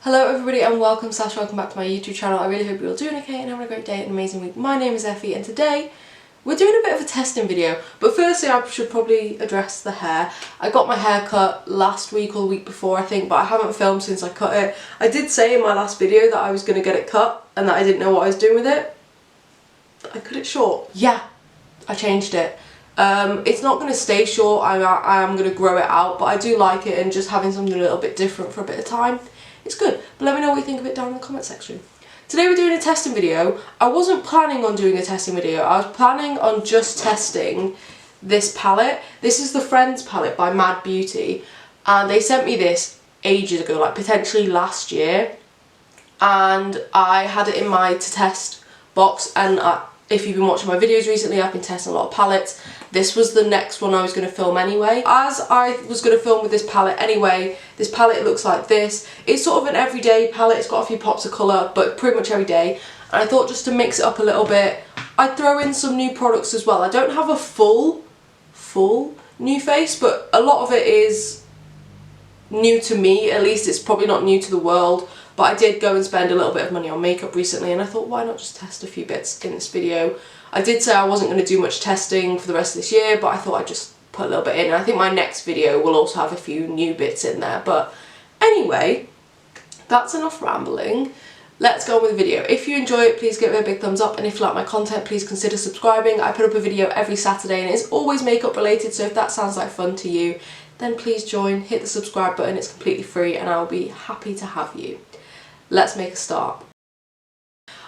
Hello everybody and welcome back to my YouTube channel. I really hope you're all doing okay and having a great day and an amazing week. My name is Effie and today we're doing a bit of a testing video. But firstly I should probably address the hair. I got my hair cut last week or the week before I think, but I haven't filmed since I cut it. I did say in my last video that I was going to get it cut and that I didn't know what I was doing with it. I cut it short. Yeah, I changed it. It's not going to stay short, I am going to grow it out, but I do like it and just having something a little bit different for a bit of time. It's good, but let me know what you think of it down in the comment section. Today we're doing a testing video. I wasn't planning on doing a testing video, I was planning on just testing this palette. This is the Friends palette by Mad Beauty and they sent me this ages ago, like potentially last year, and I had it in my to test box and if you've been watching my videos recently I've been testing a lot of palettes. This was the next one I was going to film anyway. As I was going to film with this palette anyway, this palette looks like this. It's sort of an everyday palette, it's got a few pops of colour, but pretty much every day. And I thought just to mix it up a little bit, I'd throw in some new products as well. I don't have a full new face, but a lot of it is new to me, at least it's probably not new to the world. But I did go and spend a little bit of money on makeup recently and I thought why not just test a few bits in this video. I did say I wasn't going to do much testing for the rest of this year, but I thought I'd just put a little bit in. And I think my next video will also have a few new bits in there. But anyway, that's enough rambling. Let's go on with the video. If you enjoy it, please give it a big thumbs up, and if you like my content, please consider subscribing. I put up a video every Saturday and it's always makeup related, so if that sounds like fun to you, then please join, hit the subscribe button, it's completely free and I'll be happy to have you. Let's make a start.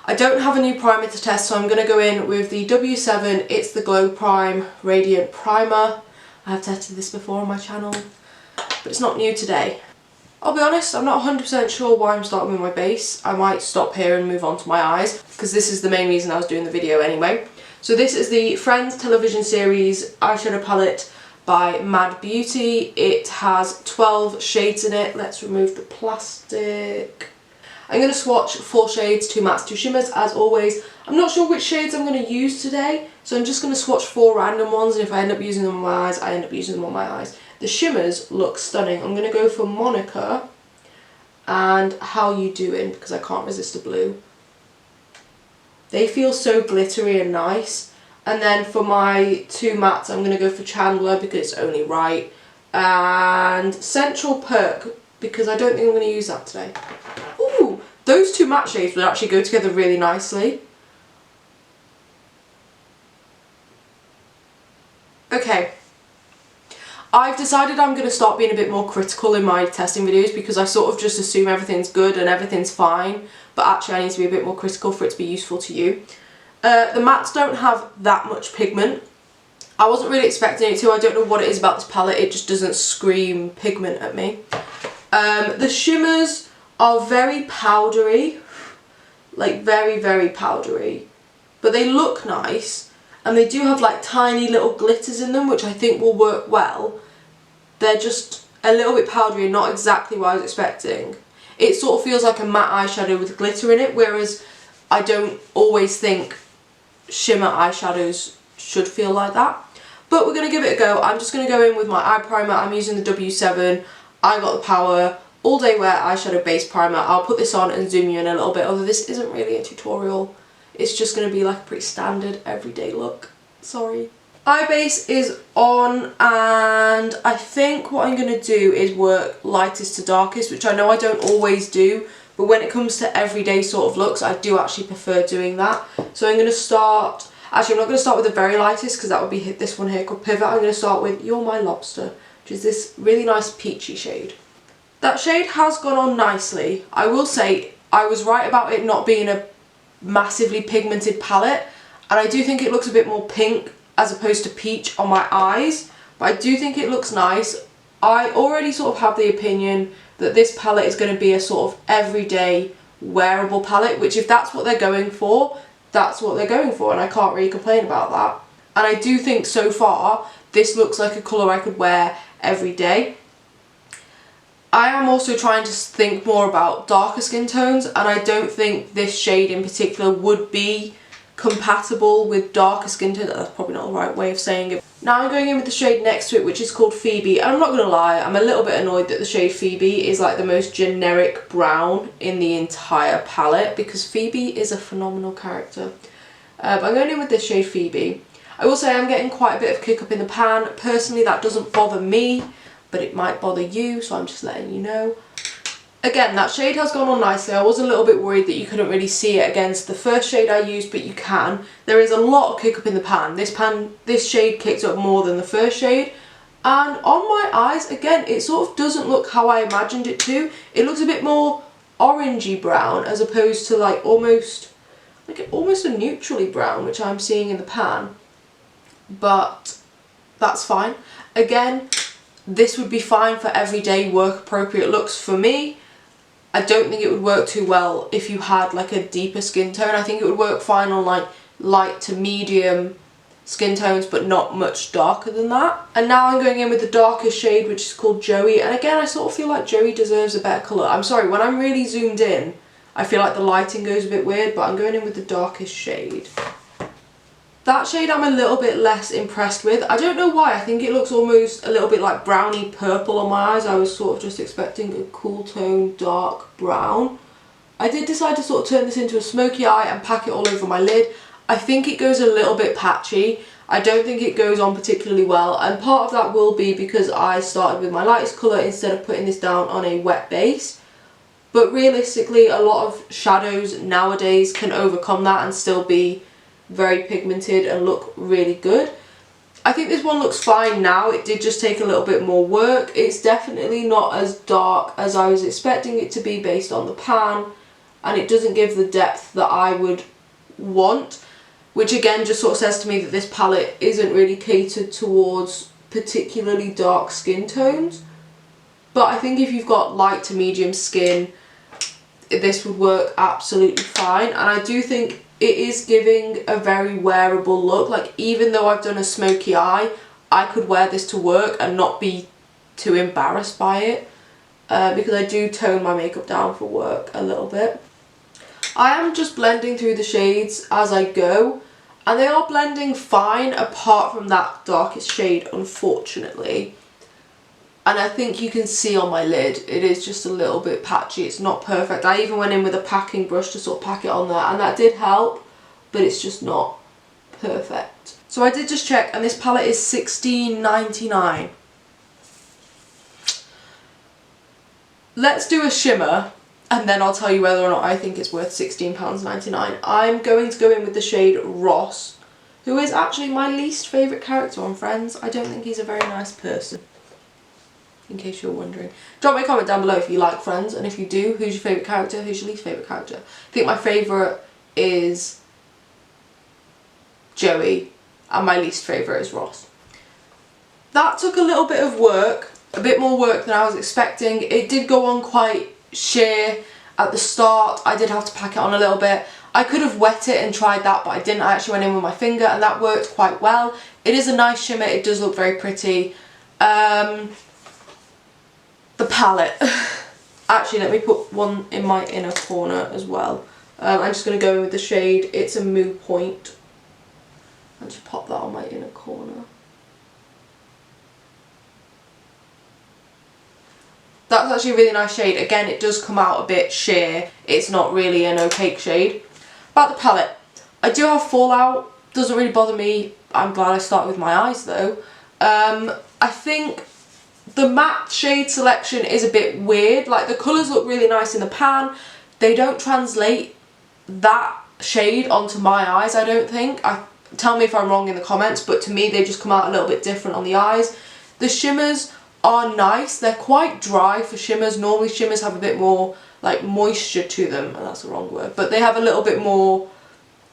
I don't have a new primer to test, so I'm going to go in with the W7, it's the Glow Prime Radiant Primer. I have tested this before on my channel, but it's not new today. I'll be honest, I'm not 100% sure why I'm starting with my base. I might stop here and move on to my eyes, because this is the main reason I was doing the video anyway. So this is the Friends television series eyeshadow palette by Mad Beauty. It has 12 shades in it. Let's remove the plastic. I'm going to swatch 4 shades, 2 mattes, 2 shimmers as always. I'm not sure which shades I'm going to use today, so I'm just going to swatch 4 random ones, and if I end up using them on my eyes, I end up using them on my eyes. The shimmers look stunning. I'm going to go for Monica and How You Doing because I can't resist a blue. They feel so glittery and nice. And then for my 2 mattes I'm going to go for Chandler because it's only right, and Central Perk because I don't think I'm going to use that today. Ooh, those 2 matte shades would actually go together really nicely. Okay, I've decided I'm going to start being a bit more critical in my testing videos because I sort of just assume everything's good and everything's fine, but actually I need to be a bit more critical for it to be useful to you. The mattes don't have that much pigment. I wasn't really expecting it to. I don't know what it is about this palette, it just doesn't scream pigment at me. The shimmers are very powdery, like very powdery, but they look nice and they do have like tiny little glitters in them which I think will work well. They're just a little bit powdery and not exactly what I was expecting. It sort of feels like a matte eyeshadow with glitter in it, whereas I don't always think shimmer eyeshadows should feel like that. But we're going to give it a go. I'm just going to go in with my eye primer. I'm using the W7. I Got the Power All Day Wear Eyeshadow Base Primer. I'll put this on and zoom you in a little bit, although this isn't really a tutorial. It's just going to be like a pretty standard everyday look. Sorry. Eye base is on, and I think what I'm going to do is work lightest to darkest, which I know I don't always do, but when it comes to everyday sort of looks, I do actually prefer doing that. So I'm going to start, actually I'm not going to start with the very lightest because that would be this one here called Pivot. I'm going to start with You're My Lobster, which is this really nice peachy shade. That shade has gone on nicely. I will say I was right about it not being a massively pigmented palette, and I do think it looks a bit more pink as opposed to peach on my eyes, but I do think it looks nice. I already sort of have the opinion that this palette is going to be a sort of everyday wearable palette, which if that's what they're going for, that's what they're going for, and I can't really complain about that. And I do think so far this looks like a colour I could wear every day. I am also trying to think more about darker skin tones, and I don't think this shade in particular would be compatible with darker skin tones. That's probably not the right way of saying it. Now I'm going in with the shade next to it, which is called Phoebe. And I'm not going to lie, I'm a little bit annoyed that the shade Phoebe is like the most generic brown in the entire palette, because Phoebe is a phenomenal character. But I'm going in with this shade Phoebe. I will say I'm getting quite a bit of kick up in the pan. Personally, that doesn't bother me, but it might bother you, so I'm just letting you know. Again, that shade has gone on nicely. I was a little bit worried that you couldn't really see it against the first shade I used, but you can. There is a lot of kick up in the pan. This shade kicks up more than the first shade. And on my eyes, again, it sort of doesn't look how I imagined it to. It looks a bit more orangey brown as opposed to like almost a neutrally brown, which I'm seeing in the pan. But that's fine. Again, this would be fine for everyday work appropriate looks for me. I don't think it would work too well if you had like a deeper skin tone. I think it would work fine on like light to medium skin tones, but not much darker than that. And now I'm going in with the darkest shade, which is called Joey. And again, I sort of feel like Joey deserves a better colour. I'm sorry, when I'm really zoomed in, I feel like the lighting goes a bit weird, but I'm going in with the darkest shade. That shade I'm a little bit less impressed with. I don't know why. I think it looks almost a little bit like browny purple on my eyes. I was sort of just expecting a cool tone dark brown. I did decide to sort of turn this into a smoky eye and pack it all over my lid. I think it goes a little bit patchy. I don't think it goes on particularly well, and part of that will be because I started with my lightest colour instead of putting this down on a wet base. But realistically, a lot of shadows nowadays can overcome that and still be very pigmented and look really good. I think this one looks fine now. It did just take a little bit more work. It's definitely not as dark as I was expecting it to be based on the pan, and it doesn't give the depth that I would want, which again just sort of says to me that this palette isn't really catered towards particularly dark skin tones. But I think if you've got light to medium skin, this would work absolutely fine. And I do think it is giving a very wearable look. Like, even though I've done a smoky eye, I could wear this to work and not be too embarrassed by it, because I do tone my makeup down for work a little bit. I am just blending through the shades as I go, and they are blending fine apart from that darkest shade, unfortunately. And I think you can see on my lid, it is just a little bit patchy. It's not perfect. I even went in with a packing brush to sort of pack it on there, and that did help, but it's just not perfect. So I did just check, and this palette is $16.99. Let's do a shimmer, and then I'll tell you whether or not I think it's worth £16.99. I'm going to go in with the shade Ross, who is actually my least favourite character on Friends. I don't think he's a very nice person, in case you're wondering. Drop me a comment down below if you like Friends, and if you do, who's your favourite character, who's your least favourite character. I think my favourite is Joey, and my least favourite is Ross. That took a little bit of work, a bit more work than I was expecting. It did go on quite sheer at the start. I did have to pack it on a little bit. I could have wet it and tried that, but I didn't. I actually went in with my finger, and that worked quite well. It is a nice shimmer. It does look very pretty. The palette. Actually, let me put one in my inner corner as well. I'm just going to go in with the shade It's a Moo Point. And just pop that on my inner corner. That's actually a really nice shade. Again, it does come out a bit sheer. It's not really an opaque shade. About the palette, I do have fallout. Doesn't really bother me. I'm glad I started with my eyes though. I think the matte shade selection is a bit weird. Like, the colours look really nice in the pan. They don't translate that shade onto my eyes, I don't think. Tell me if I'm wrong in the comments, but to me they just come out a little bit different on the eyes. The shimmers are nice. They're quite dry for shimmers. Normally shimmers have a bit more like moisture to them, and that's the wrong word, but they have a little bit more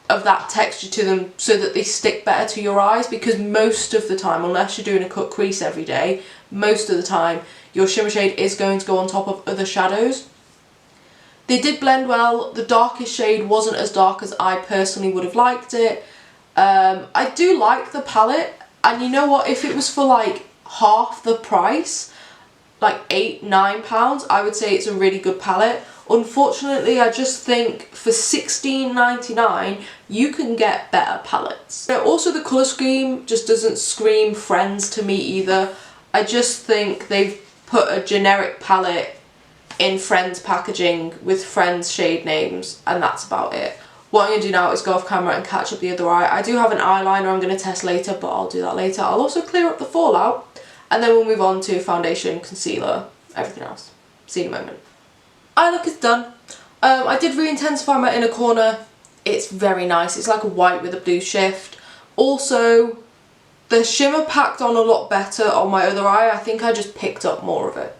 of that texture to them so that they stick better to your eyes, because most of the time, unless you're doing a cut crease every day, most of the time your shimmer shade is going to go on top of other shadows. They did blend well. The darkest shade wasn't as dark as I personally would have liked it. I do like the palette, and you know what, if it was for like half the price, like £8-9, I would say it's a really good palette. Unfortunately, I just think for $16.99 you can get better palettes. Now, also the colour scheme just doesn't scream Friends to me either. I just think they've put a generic palette in Friends packaging with Friends shade names, and that's about it. What I'm going to do now is go off camera and catch up the other eye. I do have an eyeliner I'm going to test later, but I'll do that later. I'll also clear up the fallout, and then we'll move on to foundation, concealer, everything else. See you in a moment. Eye look is done. I did re-intensify my inner corner. It's very nice. It's like a white with a blue shift. Also, the shimmer packed on a lot better on my other eye. I think I just picked up more of it.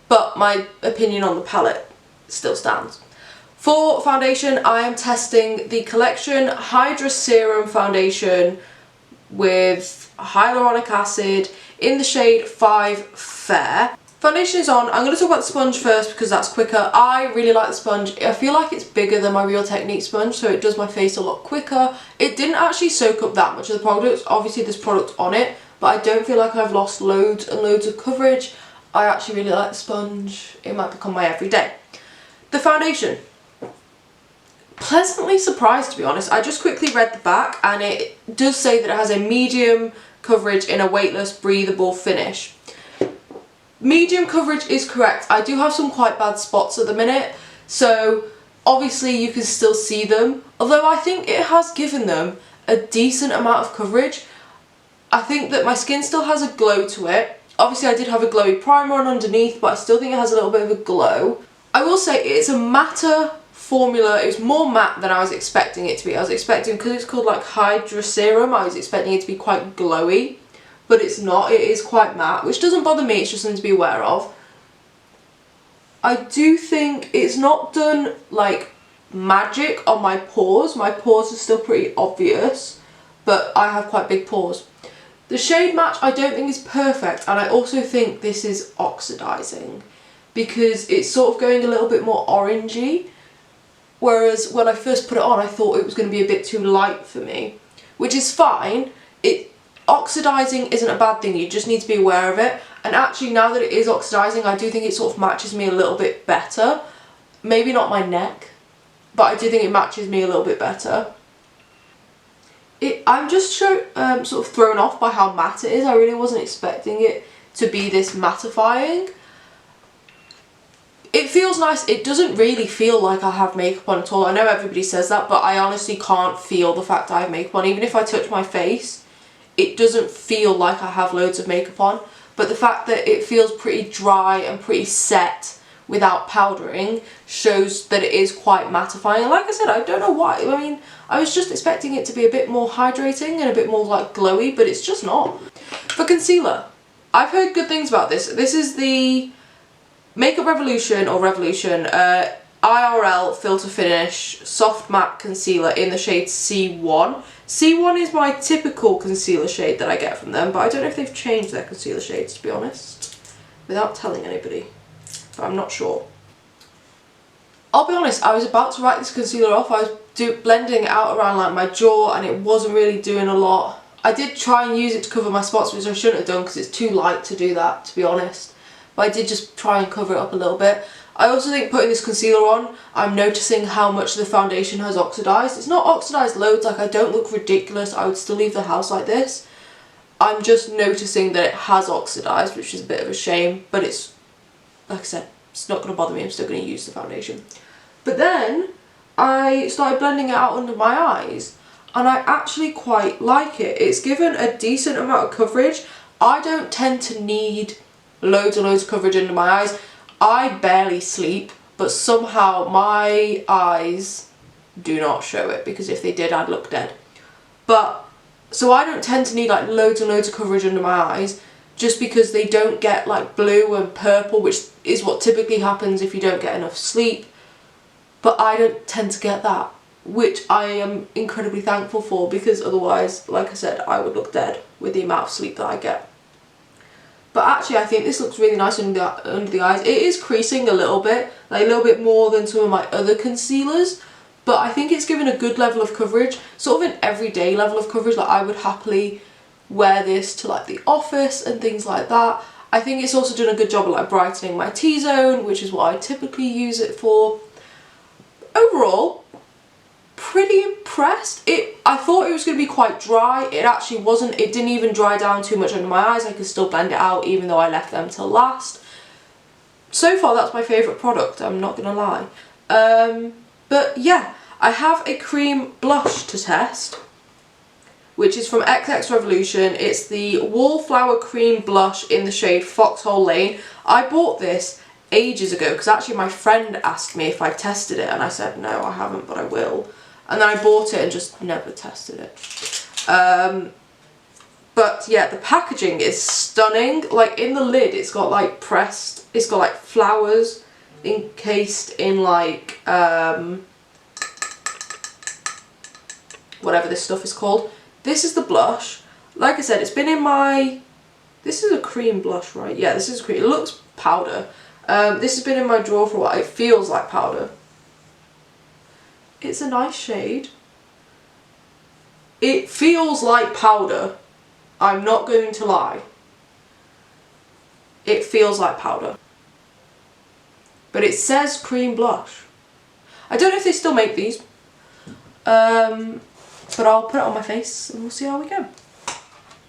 But my opinion on the palette still stands. For foundation, I am testing the Collection Hydra Serum Foundation with hyaluronic acid in the shade 5 Fair. Foundation is on. I'm going to talk about the sponge first because that's quicker. I really like the sponge. I feel like it's bigger than my Real Technique sponge, so it does my face a lot quicker. It didn't actually soak up that much of the product. Obviously there's product on it, but I don't feel like I've lost loads and loads of coverage. I actually really like the sponge. It might become my everyday. The foundation. Pleasantly surprised, to be honest. I just quickly read the back and it does say that it has a medium coverage in a weightless, breathable finish. Medium coverage is correct. I do have some quite bad spots at the minute, so obviously you can still see them, although I think it has given them a decent amount of coverage. I think that my skin still has a glow to it. Obviously I did have a glowy primer on underneath, but I still think it has a little bit of a glow. I will say it's a matter formula. It was more matte than I was expecting it to be. I was expecting, because it's called like Hydra Serum, I was expecting it to be quite glowy. But it's not, it is quite matte, which doesn't bother me, it's just something to be aware of. I do think it's not done like magic on my pores. My pores are still pretty obvious, but I have quite big pores. The shade match I don't think is perfect, and I also think this is oxidizing because it's sort of going a little bit more orangey, whereas when I first put it on I thought it was going to be a bit too light for me, which is fine. Oxidizing isn't a bad thing, you just need to be aware of it. And actually now that it is oxidizing, I do think it sort of matches me a little bit better. Maybe not my neck, but I do think it matches me a little bit better. I'm just sort of thrown off by how matte it is. I really wasn't expecting it to be this mattifying. It feels nice. It doesn't really feel like I have makeup on at all. I know everybody says that, but I honestly can't feel the fact I have makeup on. Even if I touch my face, it doesn't feel like I have loads of makeup on. But the fact that it feels pretty dry and pretty set without powdering shows that it is quite mattifying. And like I said, I don't know why. I mean, I was just expecting it to be a bit more hydrating and a bit more like glowy, but it's just not. For concealer, I've heard good things about this. This is the Makeup Revolution or Revolution IRL Filter Finish Soft Matte Concealer in the shade C1. C1 is my typical concealer shade that I get from them, but I don't know if they've changed their concealer shades, to be honest, without telling anybody, but I'm not sure. I'll be honest, I was about to write this concealer off. I was blending it out around like my jaw and it wasn't really doing a lot. I did try and use it to cover my spots, which I shouldn't have done because it's too light to do that, to be honest. But I did just try and cover it up a little bit. I also think putting this concealer on, I'm noticing how much the foundation has oxidized. It's not oxidized loads, like I don't look ridiculous, I would still leave the house like this. I'm just noticing that it has oxidized, which is a bit of a shame, but it's, like I said, it's not going to bother me, I'm still going to use the foundation. But then I started blending it out under my eyes, and I actually quite like it. It's given a decent amount of coverage. I don't tend to need loads and loads of coverage under my eyes. I barely sleep, but somehow my eyes do not show it, because if they did I'd look dead. But so I don't tend to need like loads and loads of coverage under my eyes, just because they don't get like blue and purple, which is what typically happens if you don't get enough sleep. But I don't tend to get that, which I am incredibly thankful for, because otherwise, like I said, I would look dead with the amount of sleep that I get. But actually I think this looks really nice under the eyes. It is creasing a little bit, like a little bit more than some of my other concealers, but I think it's given a good level of coverage, sort of an everyday level of coverage. Like I would happily wear this to like the office and things like that. I think it's also done a good job of like brightening my T-zone, which is what I typically use it for. overall, pretty impressed. I thought it was going to be quite dry. It actually wasn't. It didn't even dry down too much under my eyes. I could still blend it out even though I left them till last. So far that's my favourite product, I'm not going to lie. But yeah, I have a cream blush to test, which is from XXRevolution. It's the Wallflower cream blush in the shade Foxhole Lane. I bought this ages ago because actually my friend asked me if I tested it and I said no, I haven't, but I will. And then I bought it and just never tested it. But yeah, the packaging is stunning. Like in the lid it's got like pressed, it's got like flowers encased in like whatever this stuff is called. This is the blush. Like I said, it's been in my, this is a cream blush, right? Yeah, this is cream. It looks powder. This has been in my drawer for a while. It feels like powder. It's a nice shade. It feels like powder. I'm not going to lie. It feels like powder. But it says cream blush. I don't know if they still make these. But I'll put it on my face and we'll see how we go.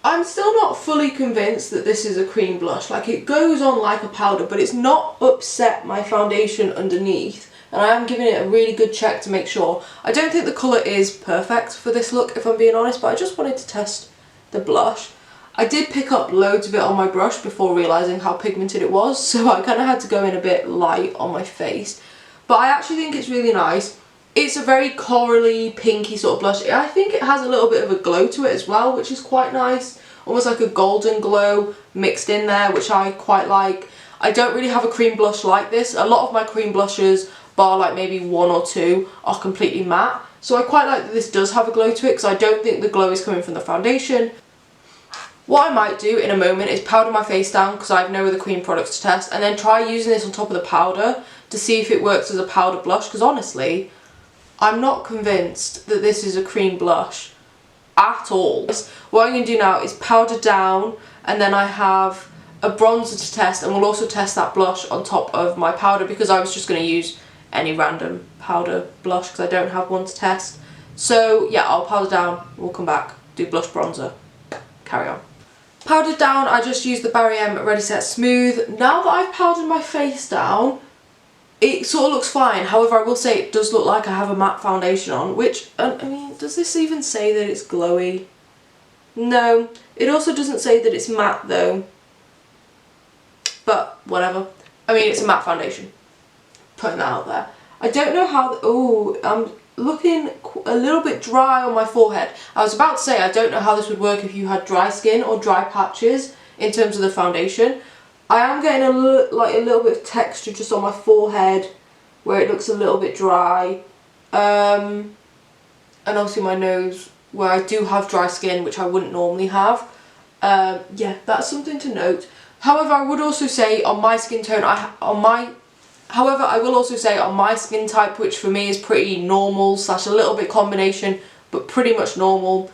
I'm still not fully convinced that this is a cream blush. Like, it goes on like a powder, but it's not upset my foundation underneath. And I am giving it a really good check to make sure. I don't think the colour is perfect for this look, if I'm being honest, but I just wanted to test the blush. I did pick up loads of it on my brush before realising how pigmented it was, so I kind of had to go in a bit light on my face. But I actually think it's really nice. It's a very corally, pinky sort of blush. I think it has a little bit of a glow to it as well, which is quite nice. Almost like a golden glow mixed in there, which I quite like. I don't really have a cream blush like this. A lot of my cream blushes, bar like maybe one or two, are completely matte. So I quite like that this does have a glow to it, because I don't think the glow is coming from the foundation. What I might do in a moment is powder my face down, because I have no other cream products to test, and then try using this on top of the powder to see if it works as a powder blush, because honestly, I'm not convinced that this is a cream blush at all. What I'm going to do now is powder down, and then I have a bronzer to test, and we'll also test that blush on top of my powder, because I was just going to use any random powder blush because I don't have one to test. So yeah, I'll powder down, we'll come back, do blush bronzer, carry on. Powdered down, I just used the Barry M Ready Set Smooth. Now that I've powdered my face down, it sort of looks fine. However, I will say it does look like I have a matte foundation on, which, I mean, does this even say that it's glowy? No. It also doesn't say that it's matte though. But whatever. I mean, it's a matte foundation. Putting that out there. I don't know how, oh, I'm looking a little bit dry on my forehead. I was about to say I don't know how this would work if you had dry skin or dry patches in terms of the foundation. I am getting a little bit of texture just on my forehead where it looks a little bit dry, and obviously my nose where I do have dry skin, which I wouldn't normally have. Yeah, that's something to note. However, I would also say on my skin tone, however, I will also say on my skin type, which for me is pretty normal / a little bit combination, but pretty much normal,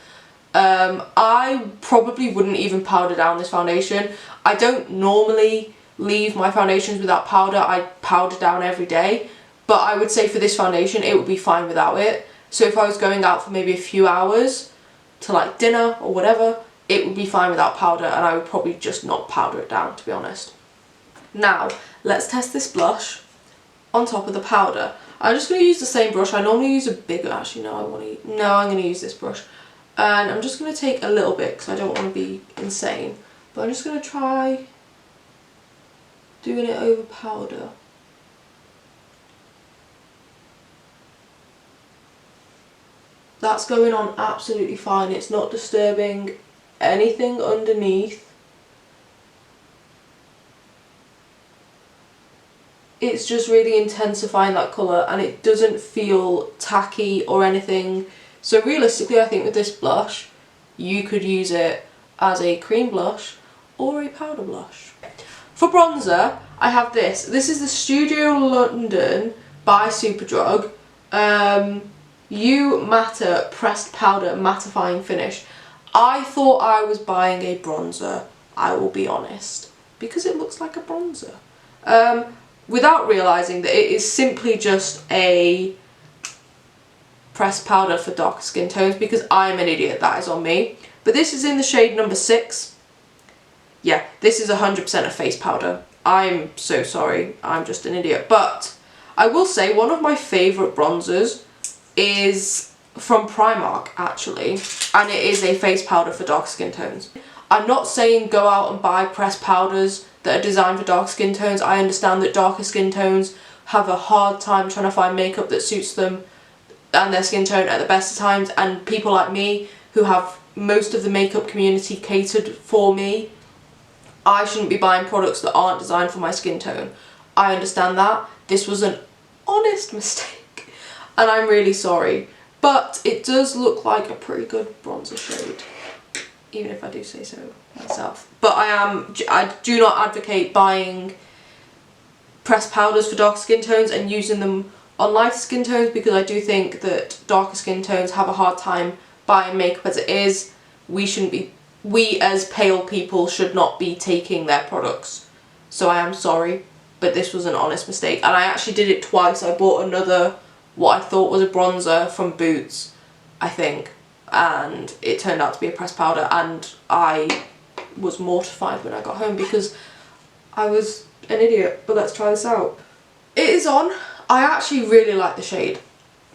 I probably wouldn't even powder down this foundation. I don't normally leave my foundations without powder. I powder down every day, but I would say for this foundation it would be fine without it. So if I was going out for maybe a few hours to like dinner or whatever, it would be fine without powder, and I would probably just not powder it down, to be honest. Now let's test this blush on top of the powder. I'm just going to use the same brush. I normally use a bigger, actually no, I'm going to use this brush. And I'm just going to take a little bit because I don't want to be insane. But I'm just going to try doing it over powder. That's going on absolutely fine. It's not disturbing anything underneath. It's just really intensifying that colour, and it doesn't feel tacky or anything. So realistically, I think with this blush, you could use it as a cream blush or a powder blush. For bronzer, I have this. This is the Studio London by Superdrug You Matter Pressed Powder Mattifying Finish. I thought I was buying a bronzer, I will be honest, because it looks like a bronzer. Without realising that it is simply just a pressed powder for darker skin tones because I'm an idiot, that is on me. But this is in the shade number 6. Yeah, this is 100% a face powder. I'm so sorry, I'm just an idiot. But I will say one of my favourite bronzers is from Primark actually, and it is a face powder for dark skin tones. I'm not saying go out and buy pressed powders that are designed for dark skin tones. I understand that darker skin tones have a hard time trying to find makeup that suits them and their skin tone at the best of times, and people like me who have most of the makeup community catered for me, I shouldn't be buying products that aren't designed for my skin tone. I understand that. This was an honest mistake and I'm really sorry, but it does look like a pretty good bronzer shade, even if I do say so myself. But I do not advocate buying pressed powders for darker skin tones and using them on lighter skin tones, because I do think that darker skin tones have a hard time buying makeup as it is. We as pale people should not be taking their products. So I am sorry, but this was an honest mistake, and I actually did it twice. I bought another, what I thought was a bronzer from Boots, I think, and it turned out to be a pressed powder, and I was mortified when I got home because I was an idiot. But let's try this out. It is on. I actually really like the shade.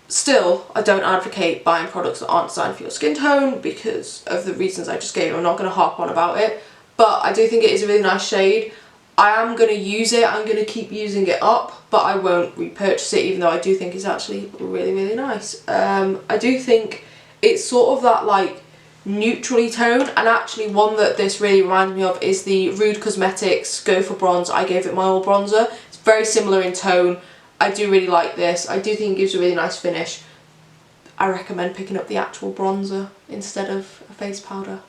Still, I don't advocate buying products that aren't designed for your skin tone because of the reasons I just gave. I'm not going to harp on about it, but I do think it is a really nice shade. I am going to use it, I'm going to keep using it up, but I won't repurchase it, even though I do think it's actually really, really nice. I do think it's sort of that like neutrally tone, and actually one that this really reminds me of is the Rude Cosmetics Go For Bronze I Gave It My All bronzer. It's very similar in tone. I do really like this. I do think it gives a really nice finish. I recommend picking up the actual bronzer instead of a face powder.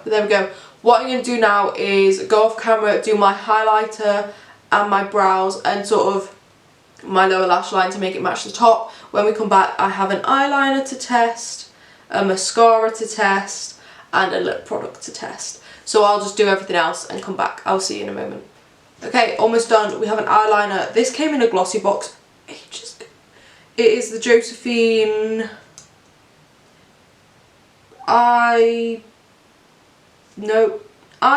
But there we go. What I'm going to do now is go off camera, do my highlighter and my brows and sort of my lower lash line to make it match the top. When we come back, I have an eyeliner to test, a mascara to test and a lip product to test. So I'll just do everything else and come back. I'll see you in a moment. Okay, almost done. We have an eyeliner. This came in a glossy box ages ago. It is the Josephine I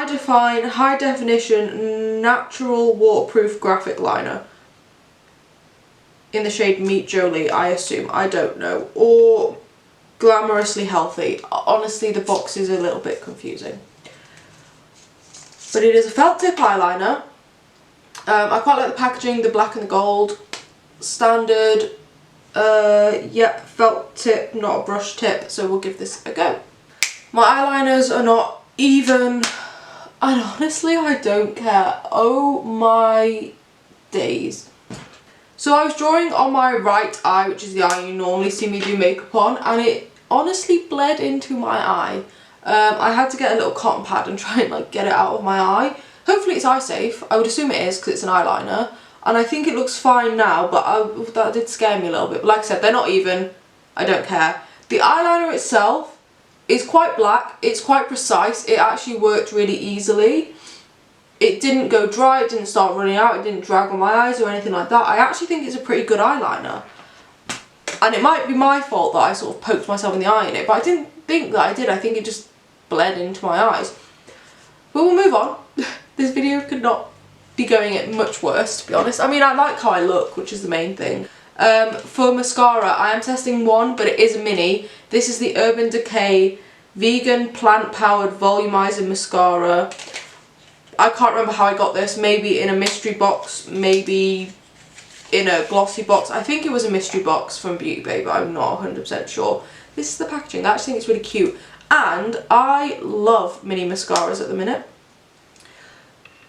Define High Definition Natural Waterproof Graphic Liner in the shade Meet Jolie, I assume. I don't know. Or Glamorously Healthy. Honestly, the box is a little bit confusing. But it is a felt tip eyeliner. I quite like the packaging, the black and the gold. Standard. Yep, felt tip, not a brush tip, so we'll give this a go. My eyeliners are not even, and honestly I don't care. Oh my days. So I was drawing on my right eye, which is the eye you normally see me do makeup on, and it honestly bled into my eye. I had to get a little cotton pad and try and like get it out of my eye. Hopefully it's eye safe. I would assume it is because it's an eyeliner, and I think it looks fine now, but that did scare me a little bit. But like I said, they're not even. I don't care. The eyeliner itself is quite black. It's quite precise. It actually worked really easily. It didn't go dry. It didn't start running out. It didn't drag on my eyes or anything like that. I actually think it's a pretty good eyeliner. And it might be my fault that I sort of poked myself in the eye in it, but I didn't think that I did. I think it just bled into my eyes. But we'll move on. This video could not be going at much worse, to be honest. I mean, I like how I look, which is the main thing. For mascara, I am testing one, but it is a mini. This is the Urban Decay Vegan Plant Powered Volumizer Mascara. I can't remember how I got this. Maybe in a mystery box, maybe in a glossy box. I think it was a mystery box from Beauty Bay, but I'm not 100% sure. This is the packaging. I actually think it's really cute. And I love mini mascaras at the minute.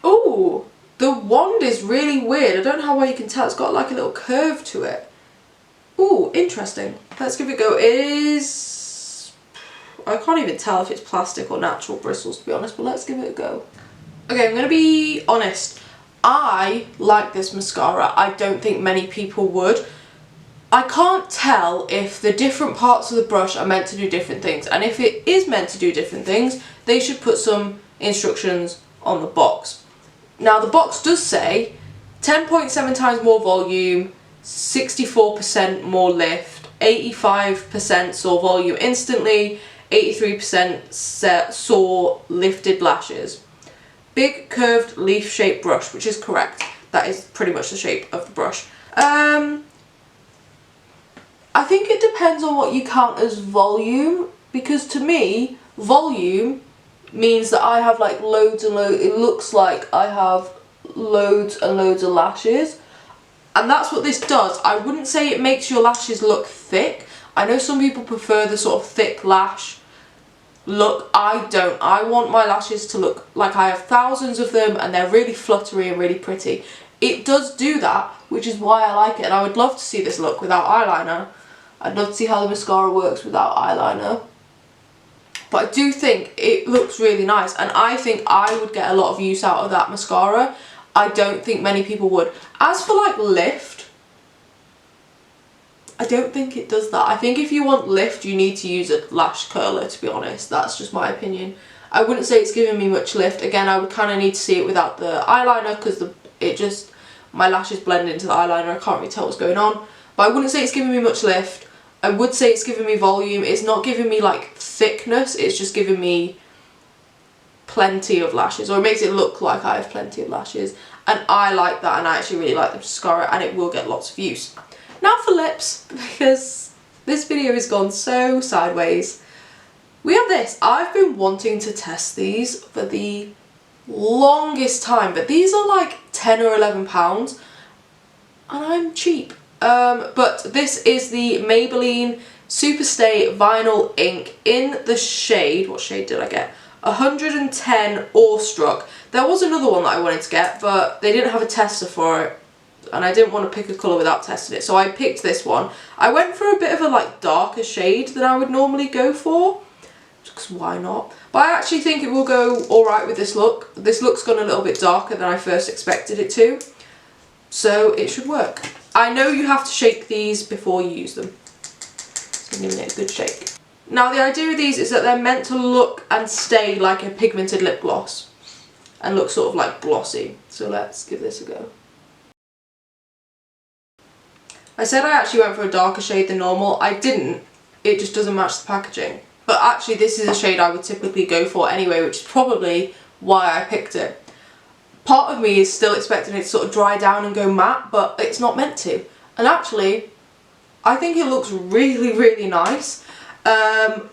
Ooh, the wand is really weird. I don't know how well you can tell. It's got like a little curve to it. Ooh, interesting. Let's give it a go. It is... I can't even tell if it's plastic or natural bristles, to be honest, but let's give it a go. Okay, I'm going to be honest. I like this mascara. I don't think many people would. I can't tell if the different parts of the brush are meant to do different things, and if it is meant to do different things, they should put instructions on the box. Now the box does say 10.7 times more volume, 64% more lift, 85% saw volume instantly, 83% saw lifted lashes. Big curved leaf shaped brush, which is correct. That is pretty much the shape of the brush. I think it depends on what you count as volume, because to me, volume means that I have like loads and loads, it looks like I have loads and loads of lashes. And that's what this does. I wouldn't say it makes your lashes look thick. I know some people prefer the sort of thick lash look. I don't. I want my lashes to look like I have thousands of them and they're really fluttery and really pretty. It does do that, which is why I like it, and I would love to see this look without eyeliner. I'd love to see how the mascara works without eyeliner. But I do think it looks really nice, and I think I would get a lot of use out of that mascara. I don't think many people would. As for like lift, I don't think it does that. I think if you want lift, you need to use a lash curler, to be honest. That's just my opinion. I wouldn't say it's giving me much lift. Again, I would kind of need to see it without the eyeliner, because my lashes blend into the eyeliner. I can't really tell what's going on. But I wouldn't say it's giving me much lift. I would say it's giving me volume. It's not giving me like thickness. It's just giving me plenty of lashes, or it makes it look like I have plenty of lashes, and I like that, and I actually really like the mascara, and it will get lots of use. Now for lips, because this video has gone so sideways. We have this. I've been wanting to test these for the longest time, but these are like £10 or £11 and I'm cheap. But this is the Maybelline Superstay Vinyl Ink in the shade, what shade did I get? 110 Awestruck. There was another one that I wanted to get, but they didn't have a tester for it, and I didn't want to pick a colour without testing it, so I picked this one. I went for a bit of a like darker shade than I would normally go for, because why not? But I actually think it will go alright with this look. This look's gone a little bit darker than I first expected it to, so it should work. I know you have to shake these before you use them, so I'm giving it a good shake. Now the idea of these is that they're meant to look and stay like a pigmented lip gloss and look sort of like glossy. So let's give this a go. I said I actually went for a darker shade than normal. I didn't. It just doesn't match the packaging. But actually this is a shade I would typically go for anyway, which is probably why I picked it. Part of me is still expecting it to sort of dry down and go matte, but it's not meant to. And actually, I think it looks really, really nice.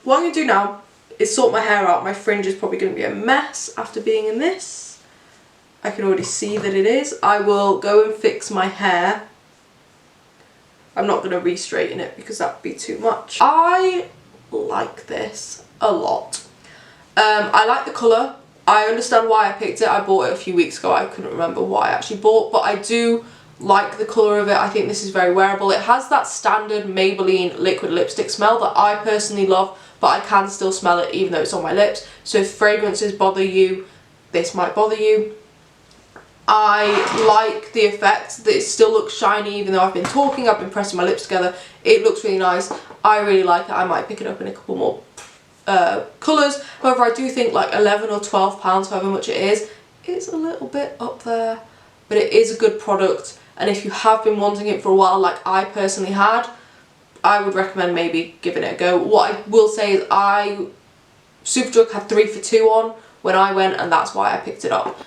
What I'm going to do now is sort my hair out. My fringe is probably going to be a mess after being in this. I can already see that it is. I will go and fix my hair. I'm not going to re-straighten it because that would be too much. I like this a lot. I like the colour. I understand why I picked it. I bought it a few weeks ago. I couldn't remember what I actually bought, but I do like the colour of it. I think this is very wearable. It has that standard Maybelline liquid lipstick smell that I personally love, but I can still smell it even though it's on my lips. So if fragrances bother you, this might bother you. I like the effect that it still looks shiny even though I've been talking, I've been pressing my lips together. It looks really nice. I really like it. I might pick it up in a couple more colours. However, I do think like £11 or £12, however much it is a little bit up there, but it is a good product. And if you have been wanting it for a while, like I personally had, I would recommend maybe giving it a go. What I will say is Superdrug had 3 for 2 on when I went, and that's why I picked it up.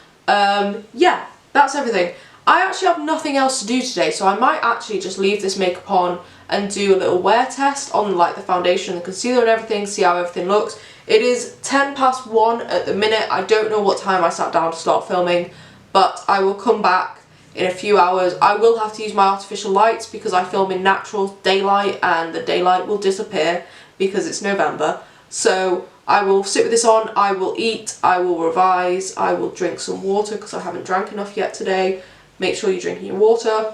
Yeah, that's everything. I actually have nothing else to do today, so I might actually just leave this makeup on and do a little wear test on like the foundation, the concealer and everything, see how everything looks. It is 1:10 at the minute. I don't know what time I sat down to start filming, but I will come back in a few hours. I will have to use my artificial lights because I film in natural daylight and the daylight will disappear because it's November. So I will sit with this on, I will eat, I will revise, I will drink some water because I haven't drank enough yet today. Make sure you're drinking your water.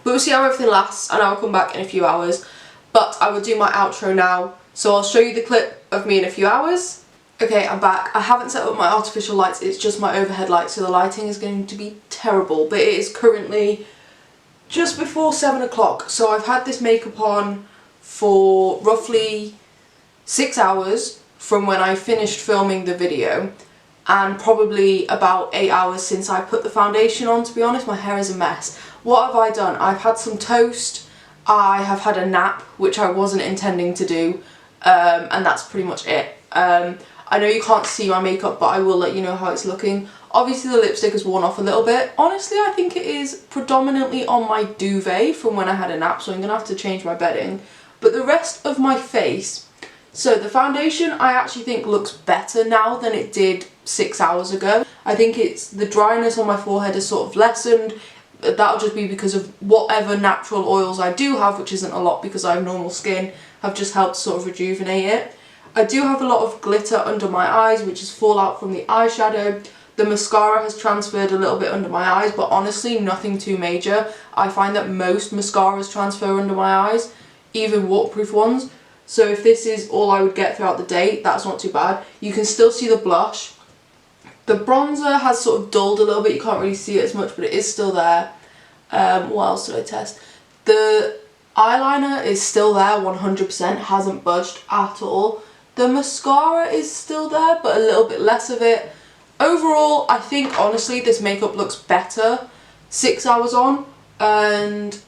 But we'll see how everything lasts and I'll come back in a few hours. But I will do my outro now. So I'll show you the clip of me in a few hours. Okay, I'm back. I haven't set up my artificial lights, it's just my overhead lights, so the lighting is going to be terrible. But it is currently just before 7 o'clock. So I've had this makeup on for roughly 6 hours from when I finished filming the video, and probably about 8 hours since I put the foundation on, to be honest. My hair is a mess. What have I done? I've had some toast, I have had a nap, which I wasn't intending to do, and that's pretty much it. I know you can't see my makeup, but I will let you know how it's looking. Obviously the lipstick has worn off a little bit. Honestly, I think it is predominantly on my duvet from when I had a nap, so I'm going to have to change my bedding. But the rest of my face, so the foundation I actually think looks better now than it did 6 hours ago. I think it's the dryness on my forehead has sort of lessened. That'll just be because of whatever natural oils I do have, which isn't a lot because I have normal skin, have just helped sort of rejuvenate it. I do have a lot of glitter under my eyes, which is fallout from the eyeshadow. The mascara has transferred a little bit under my eyes, but honestly nothing too major. I find that most mascaras transfer under my eyes, even waterproof ones. So if this is all I would get throughout the day, that's not too bad. You can still see the blush. The bronzer has sort of dulled a little bit, you can't really see it as much, but it is still there. What else did I test? The eyeliner is still there, 100%, hasn't budged at all. The mascara is still there, but a little bit less of it. Overall, I think honestly this makeup looks better 6 hours on, and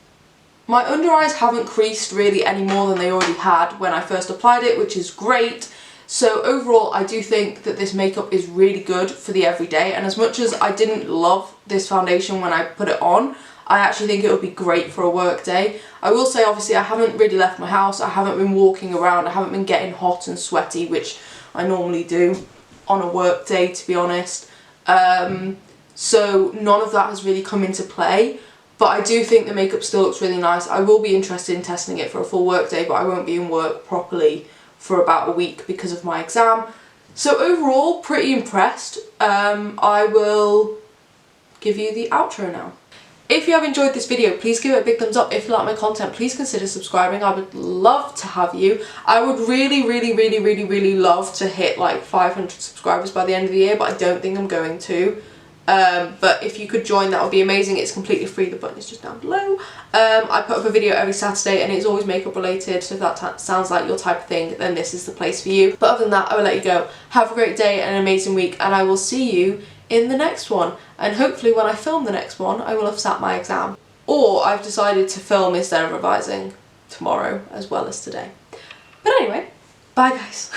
my under eyes haven't creased really any more than they already had when I first applied it, which is great. So overall, I do think that this makeup is really good for the everyday, and as much as I didn't love this foundation when I put it on, I actually think it would be great for a work day. I will say, obviously, I haven't really left my house, I haven't been walking around, I haven't been getting hot and sweaty, which I normally do on a work day, to be honest. So none of that has really come into play, but I do think the makeup still looks really nice. I will be interested in testing it for a full work day, but I won't be in work properly for about a week because of my exam. So overall, pretty impressed. I will give you the outro now. If you have enjoyed this video, please give it a big thumbs up. If you like my content, please consider subscribing. I would love to have you. I would really love to hit like 500 subscribers by the end of the year, but I don't think I'm going to. But if you could join, that would be amazing. It's completely free, the button is just down below. I put up a video every Saturday and it's always makeup related, so if that sounds like your type of thing, then this is the place for you. But other than that, I will let you go. Have a great day and an amazing week, and I will see you in the next one. And hopefully when I film the next one, I will have sat my exam. Or I've decided to film instead of revising tomorrow as well as today. But anyway, bye guys.